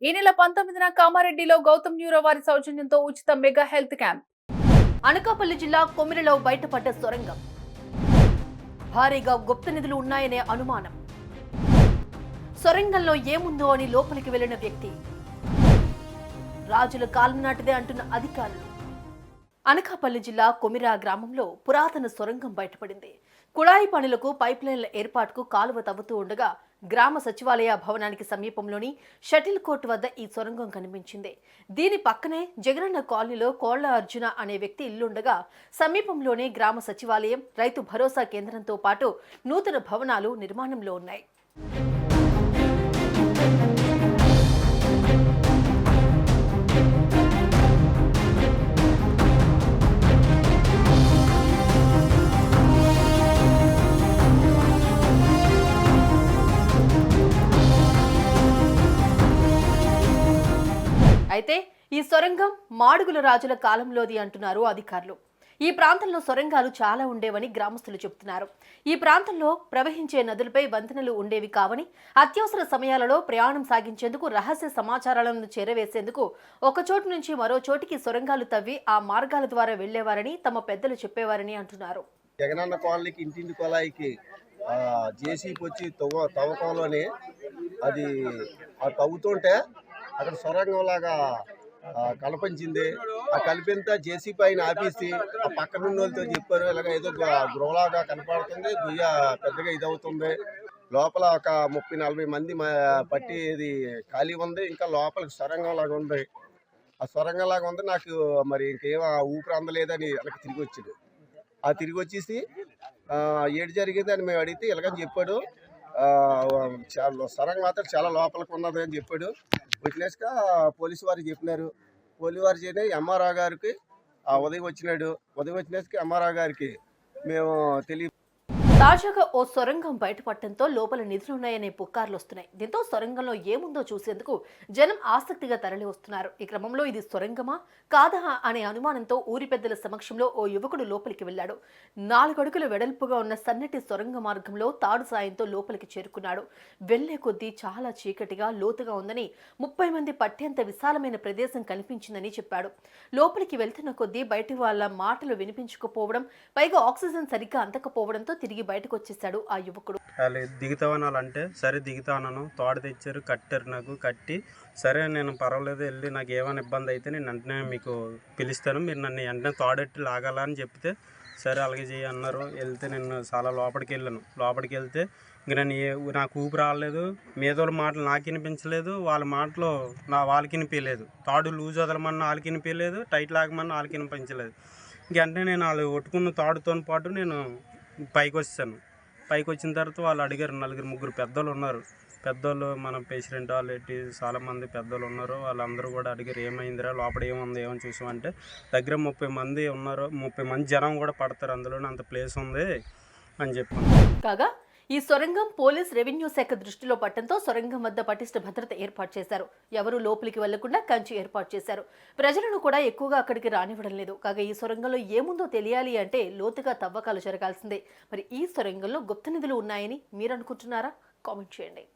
ఈ నెల 19న కామారెడ్డిలో గౌతమ్ న్యూరో వారి సౌజన్యంతో ఉచిత మెగా హెల్త్ క్యాంప్. అనకాపల్లి జిల్లా కొమిరిలో బయటపడ్డ సొరంగం. భారీగా గుప్త నిధులు ఉన్నాయనే అనుమానం. సొరంగంలో ఏముందో అని లోపలికి వెళ్లిన వ్యక్తి రాజుల కాలం నాటిదే అంటున్న అధికారులు. అనకాపల్లి జిల్లా కొమిరా గ్రామంలో పురాతన సొరంగం బయటపడింది. కుళాయి పనులకు పైప్లైన్ల ఏర్పాటుకు కాలువ తవ్వుతూ ఉండగా గ్రామ సచివాలయ భవనానికి సమీపంలోని షటిల్ కోర్టు వద్ద ఈ సొరంగం కనిపించింది. దీని పక్కనే జగనన్న కాలనీలో కోళ్ల అర్జున అనే వ్యక్తి ఇల్లుండగా సమీపంలోనే గ్రామ సచివాలయం, రైతు భరోసా కేంద్రంతో పాటు నూతన భవనాలు నిర్మాణంలో ఉన్నాయి. అయితే ఈ సొరంగం మాడుగుల రాజుల కాలంలోది అంటున్నారు అధికారులు. ఈ ప్రాంతంలో సొరంగాలు చాలా ఉండేవని గ్రామస్తులు చెబుతున్నారు. ఈ ప్రాంతంలో ప్రవహించే నదులపై వంతెనలు ఉండేవి కావని, అత్యవసర సమయాలలో ప్రయాణం సాగించేందుకు రహస్య సమాచారాలను చేరవేసేందుకు ఒక చోటు నుంచి మరో చోటికి సొరంగాలు తవ్వి ఆ మార్గాల ద్వారా వెళ్లేవారని తమ పెద్దలు చెప్పేవారని అంటున్నారు. జగనన్న కాలనీకి ఇంటింటి కొలాయికి జేసీపీ వచ్చి తవ్వకంలోనే అది తవ్వుతుంటే అక్కడ సొరంగం లాగా కలపించింది. ఆ కలిపింతా జేసీపీ ఆయన ఆపేసి ఆ పక్కనున్న వాళ్ళతో చెప్పారు, ఇలాగ ఏదో గృహలాగా కనపడుతుంది, గుయ్య పెద్దగా ఇది అవుతుంది, లోపల ఒక 30-40 మంది పట్టి ఇది ఖాళీ ఉంది, ఇంకా లోపలికి సొరంగం లాగా ఉంది, ఆ సొరంగం లాగా ఉంది, నాకు మరి ఇంకేం ఊపిరి అందలేదని వెనక్కి తిరిగి వచ్చింది. ఆ తిరిగి వచ్చేసి ఏడు జరిగింది అని మేము అడిగితే ఇలాగని చెప్పాడు. సొరంగం మాత్రం చాలా లోపలికి ఉన్నది అని చెప్పాడు. విట్నెస్గా పోలీసు వారికి చెప్పినారు. పోలీసు వారు చేయని ఎంఆర్ఓ గారికి ఉదయం వచ్చినట్టుకి ఎంఆర్ఓ గారికి మేము తెలియ. తాజాగా ఓ సొరంగం బయటపడటంతో లోపల నిధులున్నాయనే పుకార్లు వస్తున్నాయి. దీంతో సొరంగంలో ఏముందో చూసేందుకు జనం ఆసక్తిగా తరలి వస్తున్నారు. ఈ క్రమంలో ఇది సొరంగమా కాదా అనే అనుమానంతో ఊరి పెద్దల సమక్షంలో ఓ యువకుడు లోపలికి వెళ్లాడు. 4 అడుగుల వెడల్పుగా ఉన్న సన్నటి సొరంగ మార్గంలో తాడు సాయంతో లోపలికి చేరుకున్నాడు. వెళ్లే కొద్దీ చాలా చీకటిగా లోతుగా ఉందని, 30 మంది పట్టేంత విశాలమైన ప్రదేశం కనిపించిందని చెప్పాడు. లోపలికి వెళ్తున్న కొద్దీ బయటి వాళ్ళ మాటలు వినిపించకపోవడం, పైగా ఆక్సిజన్ సరిగ్గా అందకపోవడంతో తిరిగి బయటకు వచ్చేసాడు ఆ యువకుడు. దిగుతావనాలంటే సరే దిగుతాను, తోడు తెచ్చారు, కట్టారు, నాకు కట్టి సరే నేను పర్వాలేదు వెళ్ళి నాకు ఏమైనా ఇబ్బంది అయితే నేను వెంటనే మీకు పిలుస్తాను, మీరు నన్ను వెంటనే తోడెట్టి లాగాల అని చెప్తే సరే అలాగే చేయి అన్నారు. వెళ్తే నేను చాలా లోపలికి వెళ్ళాను. లోపలికి వెళ్తే ఇంక నాకు ఊపి రాలేదు, మీదోళ్ళ మాటలు నాకు వినిపించలేదు, వాళ్ళ మాటలు వాళ్ళకి వినిపించలేదు, తాడు లూజ్ వదలమన్నా వాళ్ళకి వినిపించలేదు, టైట్ లాగమన్నా వాళ్ళకి వినిపించలేదు. ఇంకంటే నేను వాళ్ళు కొట్టుకున్న తాడుతో పాటు నేను పైకి వచ్చాను. పైకి వచ్చిన తర్వాత వాళ్ళు అడిగారు, 4-3 పెద్దోళ్ళు ఉన్నారు, పెద్దోళ్ళు మన ప్రెసిడెంట్ వాళ్ళు చాలామంది పెద్దోళ్ళు ఉన్నారు, వాళ్ళందరూ కూడా అడిగారు ఏమైందిరా లోపల ఏముంది ఏమని చూసామంటే దగ్గర 30 మంది ఉన్నారు, 30 మంది జనం కూడా పడతారు, అందులోనే అంత ప్లేస్ ఉంది అని చెప్పాను. కాగా ఈ సొరంగం పోలీస్ రెవెన్యూ శాఖ దృష్టిలో పట్టడంతో సొరంగం వద్ద పటిష్ట భద్రత ఏర్పాటు చేశారు. ఎవరూ లోపలికి వెళ్లకుండా కంచి ఏర్పాటు చేశారు. ప్రజలను కూడా ఎక్కువగా అక్కడికి రానివ్వడం లేదు. కాగా ఈ సొరంగంలో ఏముందో తెలియాలి అంటే లోతుగా తవ్వకాలు జరగాల్సిందే. మరి ఈ సొరంగంలో గుప్త నిధులు ఉన్నాయని మీరు అనుకుంటున్నారా? కామెంట్ చేయండి.